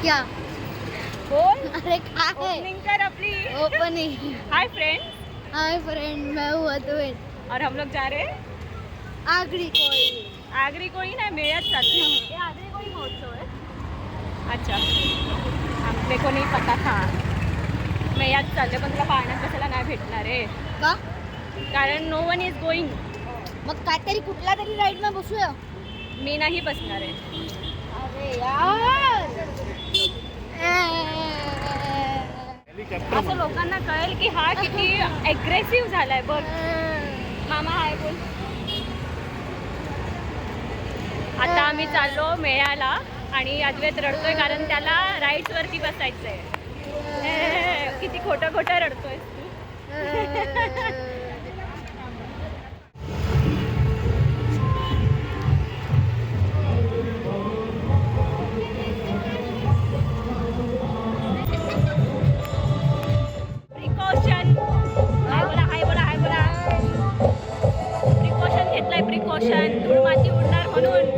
क्या बोल. अरे काय ओपनिंग कर अपनी. Opening. Hi friend. Hi friend, मैं हूँ अद्वैत और हम लोग जा रहे हैं आगरी कोई. आगरी कोळी नाही मेळ्यात चालले. हे आगरी कोळी महोत्सव आहे. अच्छा, आपले को नहीं पता था. मेळ्यात चालले पण तुला पाण्यात कशाला नाही भेटणार आहे का? कारण नो वन इज गोईंग. मग काहीतरी कुठला तरी राईड मध्ये बसूया. मी नाही बसणार आहे. अरे यार असं लोकांना कळेल की हा किती ॲग्रेसिव्ह झालाय. बघ मामा हाय बोल. आता आम्ही चाललो मेळ्याला आणि अद्वैत रडतोय कारण त्याला राईड्स वरती बसायचंय. किती खोटं खोटं रडतोय तू. प्रिकॉशन हाय बोला हाय बोला हाय बोला. प्रिकॉशन घेतलाय प्रिकॉशन. धूळ माती उडणार म्हणून.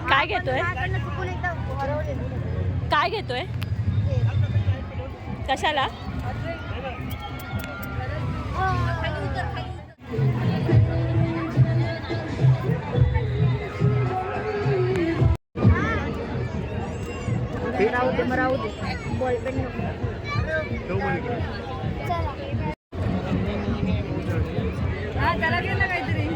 काय घेतोय काय घेतोय कशाला? राहू दे बॉलपेन त्याला गेलं काहीतरी.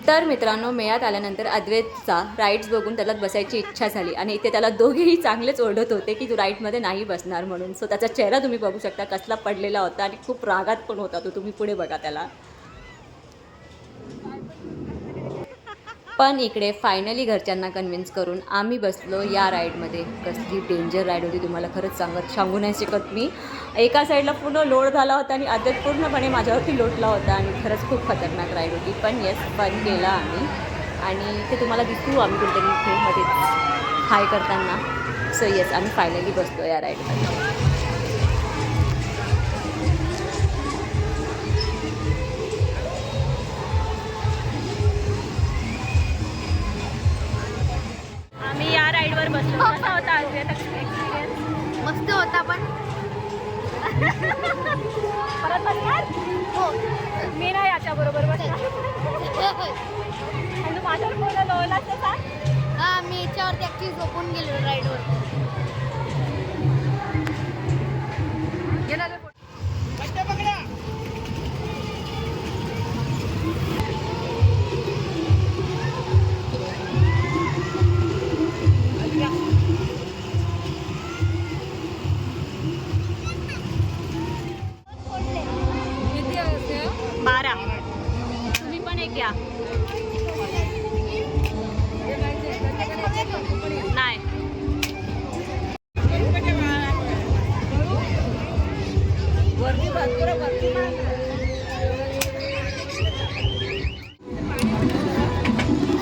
तर मित्रांनो, मेळ्यात आल्यानंतर अद्वैतचा राईड्स बघून त्याला बसायची इच्छा झाली आणि इथे त्याला दोघेही चांगलेच ओरडत होते की तू राईडमध्ये नाही बसणार म्हणून. सो त्याचा चेहरा तुम्ही बघू शकता कसला पडलेला होता आणि खूप रागात पण होता तो. तुम्ही पुढे बघा त्याला. पण इकडे फायनली घरच्यांना कन्व्हिन्स करून आम्ही बसलो या राईडमध्ये. कसली डेंजर राईड होती तुम्हाला खरंच सांगू नाही शकत मी. एका साईडला पूर्ण लोड झाला होता आणि अद्वैत पूर्णपणे माझ्यावरती लोटला होता आणि खरंच खूप खतरनाक राईड होती. पण येस, फन केला आम्ही आणि ते तुम्हाला दिसू आम्ही कुठेतरी इथेमध्येच हाय करताना. सो येस, आम्ही फायनली बसलो या राईडमध्ये. आम्ही या राईडवर बसलो. कसा होता अद्वैत एक्सपिरियन्स? मस्त होता पण परत बसणार? हो. मी नाही याच्या बरोबर बसणार. आणि तू माझ्यावर कोणा लोळलास तर सांग. हा, मी याच्यावरती ऍक्च्युली झोपून गेलो राईडवर. बारा. तुम्ही पण एक घ्या. नाही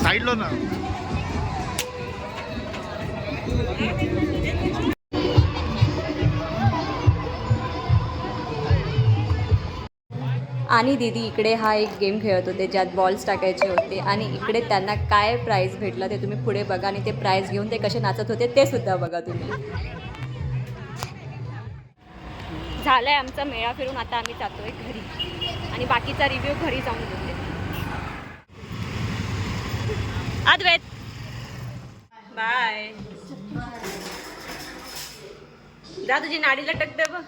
साईडलो ना. आणि दीदी इकडे हा एक गेम खेळत होते ज्यात बॉल्स टाकायचे होते आणि इकडे त्यांना काय प्राईज भेटला ते तुम्ही पुढे बघा आणि ते प्राईज घेऊन ते कसे नाचत होते ते सुद्धा बघा तुम्ही. झालाय आमचा मेळा फिरून, आता आम्ही जातोय घरी आणि बाकीचा रिव्ह्यू घरी जाऊन घेते. अद्वैत बाय. जा तुझी नाडी लटक दे बघ.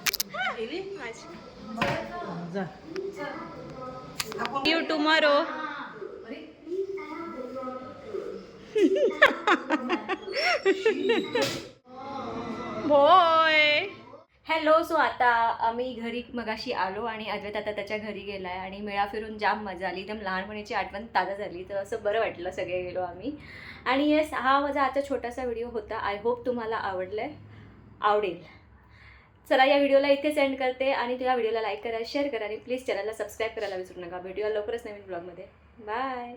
You tomorrow. Boy. Hello. So आता आम्ही घरी मगाशी आलो आणि अद्वैत आता त्याच्या घरी गेला आहे आणि मेळा फिरून जाम मजा आली. एकदम लहानपणीची आठवण ताजा झाली. तर असं बरं वाटलं सगळे गेलो आम्ही. आणि येस, हा माझा आजचा छोटासा व्हिडिओ होता. आय होप तुम्हाला आवडेल. चला या व्हिडिओला इथे सेंड करते आणि तुला व्हिडिओला लाईक करा, शेअर करा आणि प्लीज चॅनलला सबस्क्राईब करायला विसरू नका. भेटूया लवकरच नवीन ब्लॉगमध्ये. बाय.